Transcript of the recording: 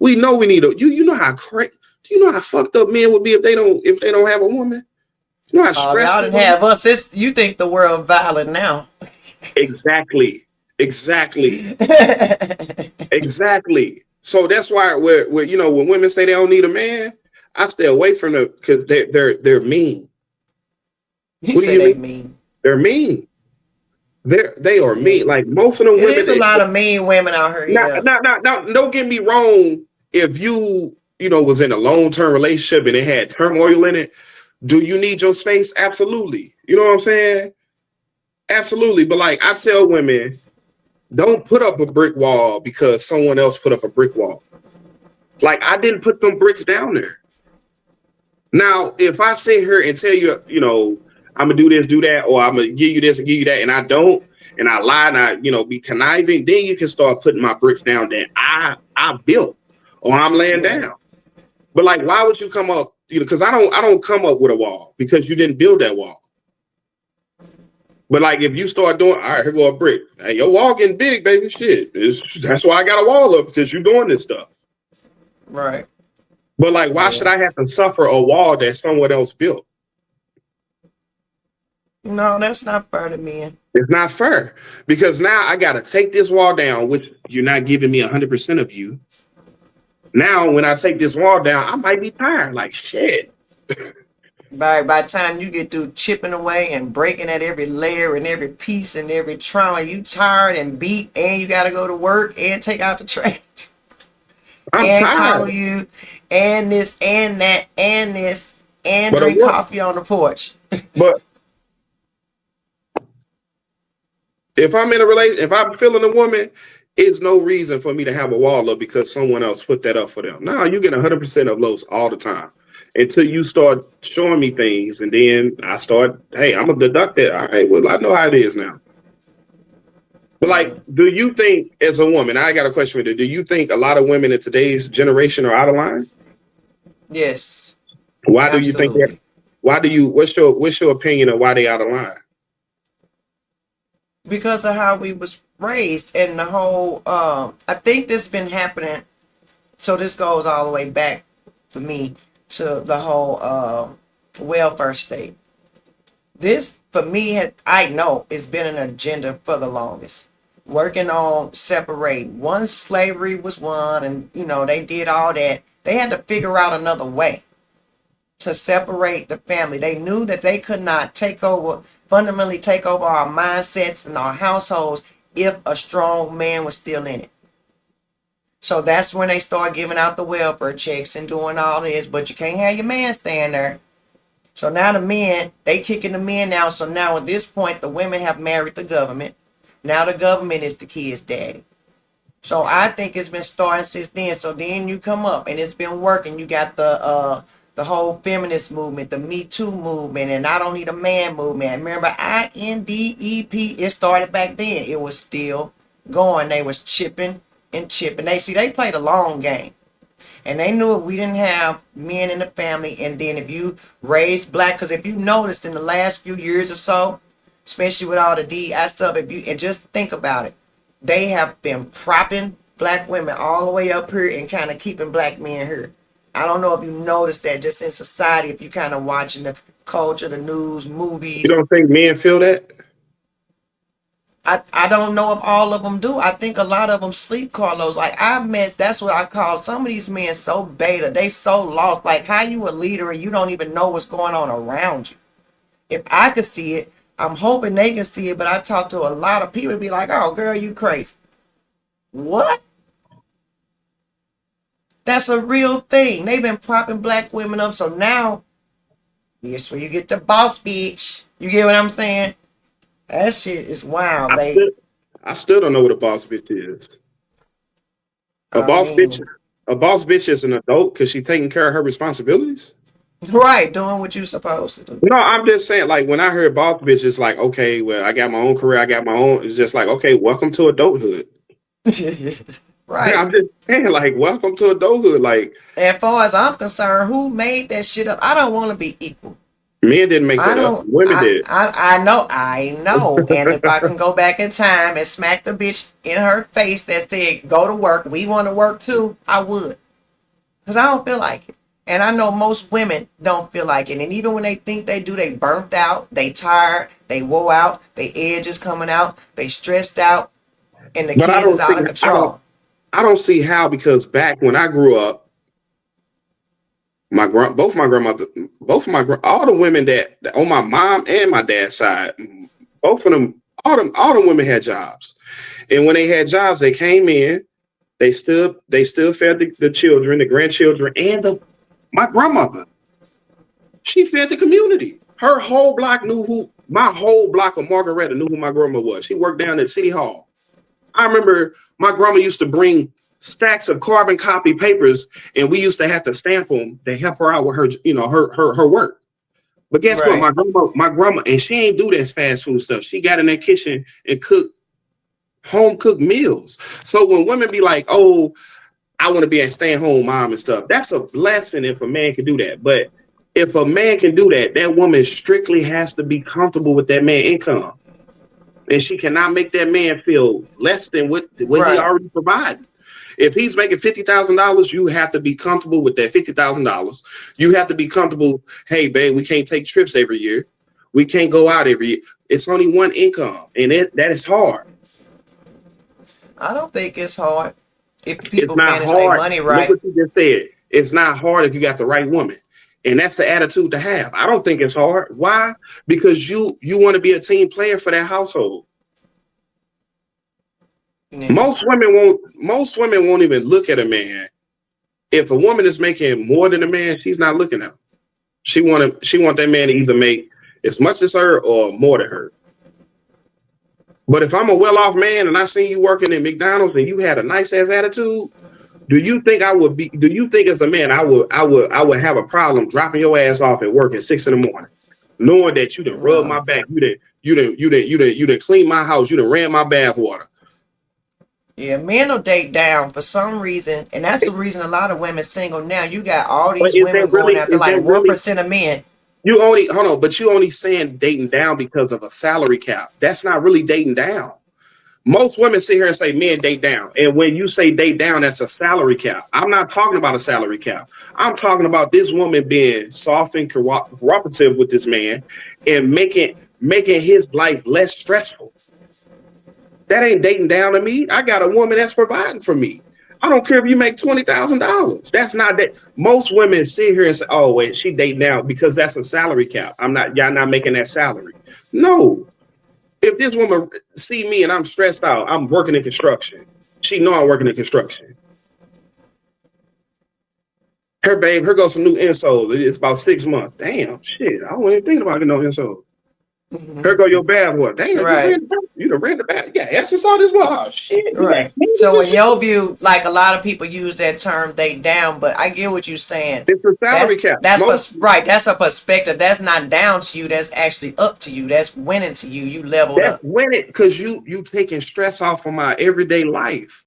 We know we need a you know how crazy, do you know how fucked up men would be if they don't have a woman? You know how Oh, y'all stressed they didn't would be? have us. You think the world violent now? Exactly. Exactly. Exactly. So that's why where you know when women say they don't need a man, I stay away from them because they're mean. You What do say you they mean? mean. They're mean. They are Yeah. mean. Like most of the It women is a that lot of mean women out here, not yeah. not not not don't get me wrong. If you know was in a long term relationship and it had turmoil in it, do you need your space? Absolutely. You know what I'm saying? Absolutely. But like I tell women, don't put up a brick wall because someone else put up a brick wall. Like I didn't put them bricks down there. Now, if I sit here and tell you, you know, I'm gonna do this, do that, or I'm gonna give you this and give you that, and I don't, and I lie and I, you know, be conniving, then you can start putting my bricks down that I built or I'm laying Yeah. down. But like, why would you come up? You know, because I don't come up with a wall because you didn't build that wall. But like, if you start doing, all right, here go a brick. Hey, your wall getting big, baby. Shit, that's why I got a wall up because you're doing this stuff. Right. But like, why should Yeah. I have to suffer a wall that someone else built? No, that's not fair to men. It's not fair because now I got to take this wall down, which you're not giving me 100% of you. Now, when I take this wall down, I might be tired. Like, shit. By the time you get through chipping away and breaking at every layer and every piece and every trauma, you tired and beat, and you got to go to work and take out the trash I'm and cuddle tired. you and this and that and this and But, drink coffee on the porch. but if I'm in a relation, if I'm feeling a woman, it's no reason for me to have a wall up because someone else put that up for them. No, you get 100% of those all the time until you start showing me things. And then I start, hey, I'm going to deduct it. All right, well, I know how it is now. But Yeah. like, do you think as a woman, I got a question for you. Do you think a lot of women in today's generation are out of line? Yes, Why do you think that? absolutely. Why do you, what's your opinion of why they out of line? Because of how we was raised and the whole I think this been happening, so this goes all the way back for me to the whole welfare state. This for me had, I know it's been an agenda for the longest, working on separating. Once slavery was won and they did all that, they had to figure out another way to separate the family. They knew that they could not fundamentally take over our mindsets and our households if a strong man was still in it. So that's when they start giving out the welfare checks and doing all this, but you can't have your man stand there. So now the men, they kicking the men out. So now at this point, the women have married the government. Now the government is the kid's daddy. So I think it's been starting since then. So then you come up and it's been working. You got the whole feminist movement, the Me Too movement, and I don't need a man movement. Remember INDEP? It started back then. It was still going. They was chipping and chipping. They played a long game. And they knew if we didn't have men in the family, and then if you raised black, because if you noticed in the last few years or so, especially with all the DI stuff, if you and just think about it, they have been propping black women all the way up here and kind of keeping black men here. I don't know if you noticed that just in society, if you kind of watching the culture, the news, You movies. don't think men feel that? I don't know if all of them do. I think a lot of them sleep, Carlos. Like I've met, that's what I call some of these men so beta. They so lost. Like how you a leader and you don't even know what's going on around you. If I could see it, I'm hoping they can see it. But I talk to a lot of people be like, "Oh, girl, you crazy." What? That's a real thing. They've been propping black women up. So now, here's where you get the boss bitch. You get what I'm saying? That shit is wild. I still, I still don't know what a boss bitch is. A I boss bitch, mean, a boss bitch is an adult because she's taking care of her responsibilities. right, doing what you supposed to do. No, I'm just saying, like when I heard boss bitch, it's like, okay, well, I got my own career, I got my own. It's just like, okay, welcome to adulthood. Right. I'm just saying, like, welcome to adulthood. Like, As far as I'm concerned, who made that shit up? I don't want to be equal. men didn't make I that up; don't. women did. I know. And if I can go back in time and smack the bitch in her face that said, "Go to work. We want to work too," I would. because I don't feel like it. And I know most women don't feel like it. And even when they think they do, they burnt out, they tired, they wore out, they edge is coming out, they stressed out, and the But kids is out of control. I don't see how, because back when I grew up, both my grandmother, all the women that on my mom and my dad's side, both of them, all them women had jobs. And when they had jobs, they came in, they still fed the children, the grandchildren, and my grandmother. She fed the community. Her whole block knew who my whole block of Margaretta knew who my grandma was. She worked down at City Hall. I remember my grandma used to bring stacks of carbon copy papers, and we used to have to stamp them to help her out with her, her work. But guess what? Right. My grandma, and she ain't do that fast food stuff. She got in that kitchen and cooked home cooked meals. So when women be like, "Oh, I want to be a stay-at-home mom and stuff," that's a blessing if a man can do that. But if a man can do that, that woman strictly has to be comfortable with that man income. And she cannot make that man feel less than what he Right. already provided. If he's making $50,000, you have to be comfortable with that $50,000. You have to be comfortable. Hey, babe, we can't take trips every year. We can't go out every year. It's only one income, and that is hard. I don't think it's hard if It's people not manage their hard. money Look right. what you just said. It's not hard if you got the right woman. And that's the attitude to have. I don't think it's hard. Why? Because you want to be a team player for that household. Yeah. Most women won't even look at a man. If a woman is making more than a man, she's not looking at him. She want that man to either make as much as her or more than her. But if I'm a well-off man and I seen you working at McDonald's and you had a nice ass attitude, do you think as a man I would have a problem dropping your ass off at work at 6 in the morning, knowing that you done rubbed my No. back, you done cleaned my house, you done ran my bath water. Yeah, men will date down for some reason, and that's the reason a lot of women single now. You got all But these women going after is like that one really percent of men. you only hold on, but you only saying dating down because of a salary cap. That's not really dating down. Most women sit here and say men date down. And when you say date down, that's a salary cap. I'm not talking about a salary cap. I'm talking about this woman being soft and cooperative with this man and making his life less stressful. That ain't dating down to me. I got a woman that's providing for me. I don't care if you make $20,000. That's not that. Most women sit here and say, "Oh, wait, she dating down because that's a salary cap. Y'all not making that salary." No, if this woman see me and I'm stressed out, I'm working in construction. She know I'm working in construction. Here goes some new insoles. It's about 6 months. Damn, shit. I wasn't even thinking about getting no insoles. Here go your bath water. Damn, Right. you done ran the bath. Yeah, exercise this well. Oh, shit. You got Right. So in your view, like a lot of people use that term date down, but I get what you're saying. it's a salary cap. Right. That's a perspective. That's not down to you. That's actually up to you. That's winning to you. You leveled That's up. when it because you taking stress off of my everyday life.